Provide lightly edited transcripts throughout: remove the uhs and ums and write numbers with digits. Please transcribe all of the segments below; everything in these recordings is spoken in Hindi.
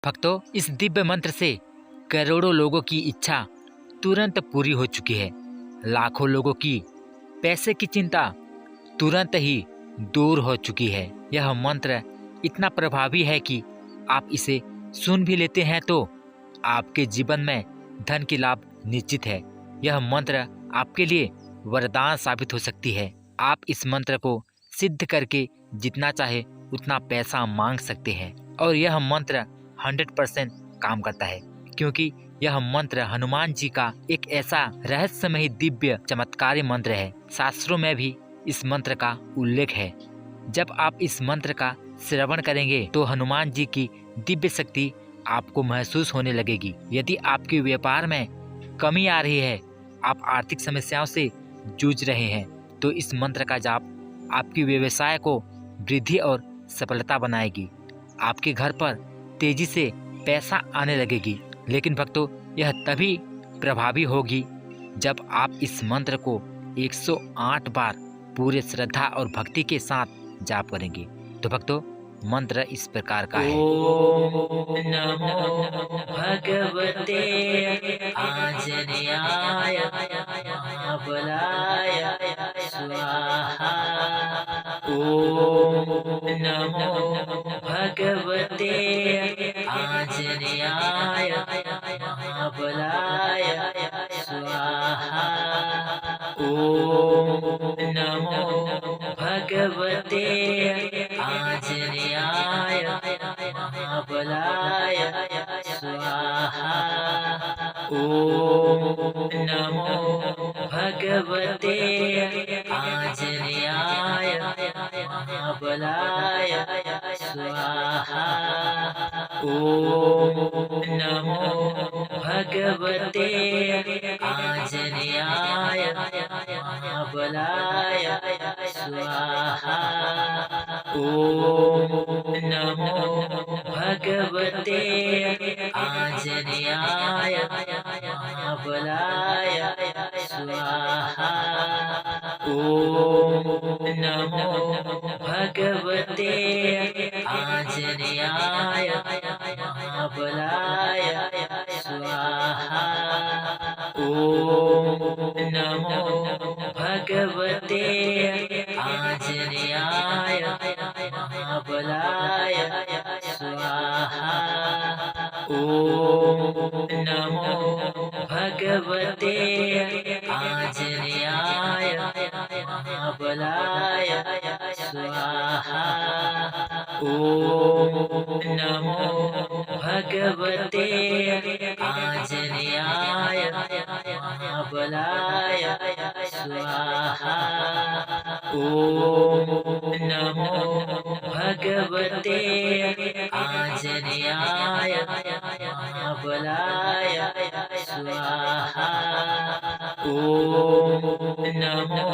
भक्तों, इस दिव्य मंत्र से करोड़ों लोगों की इच्छा तुरंत पूरी हो चुकी है। लाखों लोगों की पैसे की चिंता तुरंत ही दूर हो चुकी है। यह मंत्र इतना प्रभावी है कि आप इसे सुन भी लेते हैं तो आपके जीवन में धन की लाभ निश्चित है। यह मंत्र आपके लिए वरदान साबित हो सकती है। आप इस मंत्र को सिद्ध करके जितना चाहे उतना पैसा मांग सकते हैं और यह मंत्र 100% काम करता है, क्योंकि यह मंत्र हनुमान जी का एक ऐसा रहस्यमयी दिव्य चमत्कारी मंत्र है। शास्त्रों में भी इस मंत्र का उल्लेख है। जब आप इस मंत्र का श्रवण करेंगे तो हनुमान जी की दिव्य शक्ति आपको महसूस होने लगेगी। यदि आपके व्यापार में कमी आ रही है, आप आर्थिक समस्याओं से जूझ रहे हैं, तो इस मंत्र का जाप आपकी व्यवसाय को वृद्धि और सफलता बनाएगी। आपके घर पर तेजी से पैसा आने लगेगी। लेकिन भक्तों, यह तभी प्रभावी होगी जब आप इस मंत्र को 108 बार पूरे श्रद्धा और भक्ति के साथ जाप करेंगे। तो भक्तों, मंत्र इस प्रकार का है। ओम नमो भगवते आंजनेयाय महाबलाय स्वाहा। ओम नमो भगवते आंजनेयाय महाबलाय स्वाहा। ओम नमो भगवते आंजनेयाय महाबलाय स्वाहा। ओम नमो भगवते आंजनेयाय महाबलाय स्वाहा। ओम नमो भगवते आंजनेयाय महाबलाय स्वाहा। ओम नमो भगवते आंजनेयाय महाबलाय स्वाहा। ओम नमो भगवते आंजनेयाय महाबलाय स्वाहा। ओम नमो भगवते आंजनेयाय महाबलाय स्वाहा। ओम नमो भगवते आंजनेयाय महाबलाय स्वाहा। ओम नमो भगवते आंजनेयाय महाबलाय स्वाहा। ओम नमो भगवते आंजनेयाय महाबलाय स्वाहा। ओम नमो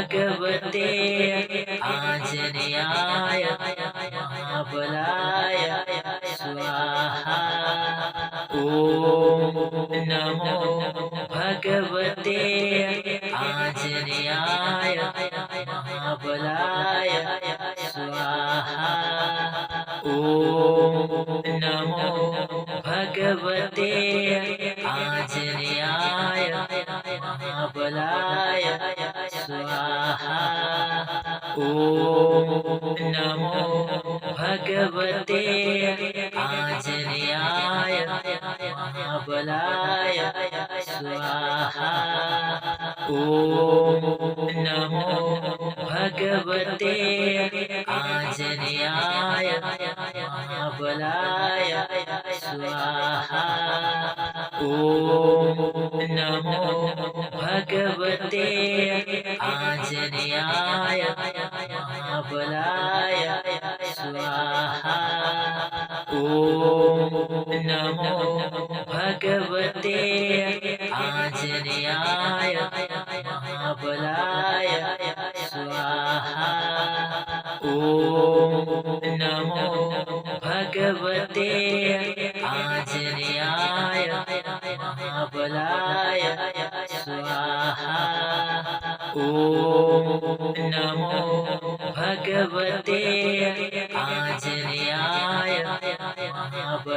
भगवते आंजनेयाय महाबलाय स्वाहा। ओम नमो भगवते आंजनेयाय महाबलाय स्वाहा। ओम नमो भगवते आंजनेयाय महाबलाय स्वाहा। ओम नमो भगवते आंजनेयाय महाबलाय स्वाहा। ओम नमो भगवते आंजनेयाय महाबलाय स्वाहा। ओम नमो भगवते आंजनेयाय महाबलाय स्वाहा। ओम नमो भगवते आंजनेयाय महाबलाय स्वाहा। ओम नमो भगवते आंजनेयाय महाबलाय स्वाहा। ओम नमो भगवते आंजनेयाय महाबलाय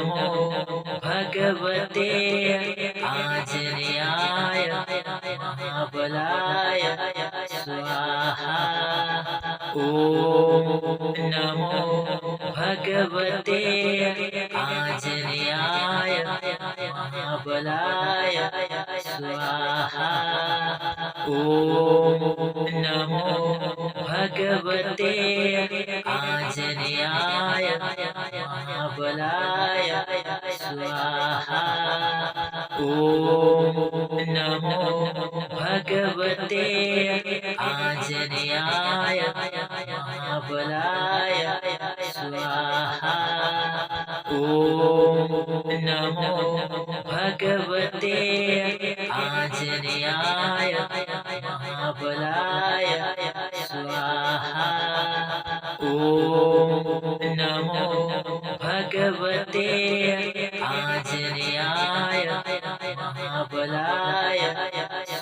नमो भगवते आंजनेयाय महाबलाय स्वाहा। ॐ नमो भगवते आंजनेयाय महाबलाय स्वाहा। ॐ नमो भगवते आंजनेयाय महाबलाय स्वाहा। ॐ नमो भगवते आंजनेयाय महाबलाय स्वाहा। ॐ नमो भगवते आंजनेयाय महाबलाय स्वाहा। ॐ नमो भगवते आंजनेयाय महाबलाय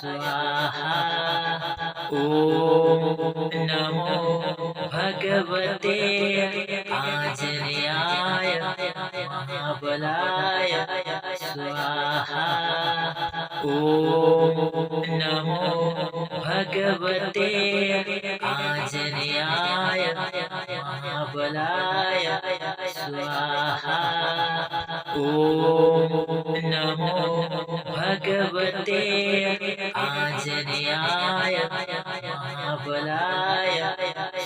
स्वाहा। ॐ नमो भगवते आंजनेयाय महाबलाय स्वाहा। ॐ नमो भगवते आंजनेयाय महाबलाय स्वाहा। ॐ नमो भगवते आंजनेयाय महाबलाय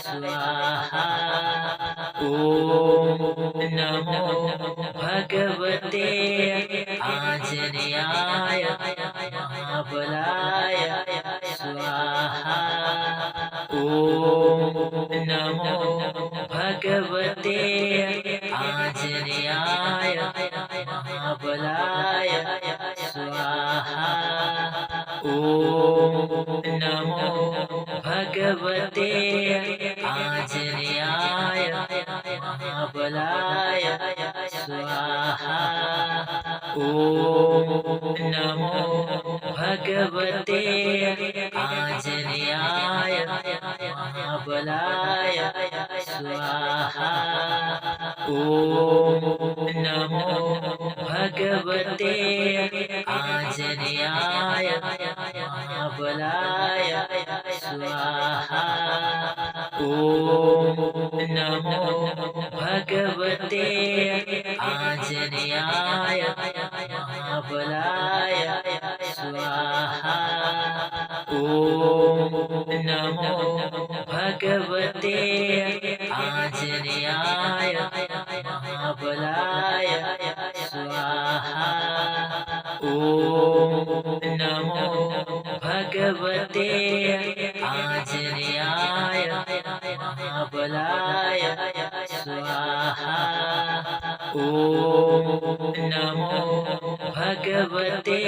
स्वाहा। ॐ नमो भगवते आंजनेयाय महाबलाय स्वाहा। ॐ नमो भगवते आंजनेयाय महाबलाय स्वाहा। ॐ नमो भगवते आंजनेयाय महाबलाय स्वाहा। ॐ नमो भगवते आंजनेयाय महाबलाय स्वाहा। ॐ नमो भगवते आंजनेयाय महाबलाय स्वाहा। ॐ नमो भगवते आंजनेयाय महाबलाय स्वाहा। ॐ नमो भगवते आंजनेयाय महाबलाय स्वाहा। ॐ नमो भगवते आंजनेयाय महाबलाय स्वाहा। ॐ नमो भगवते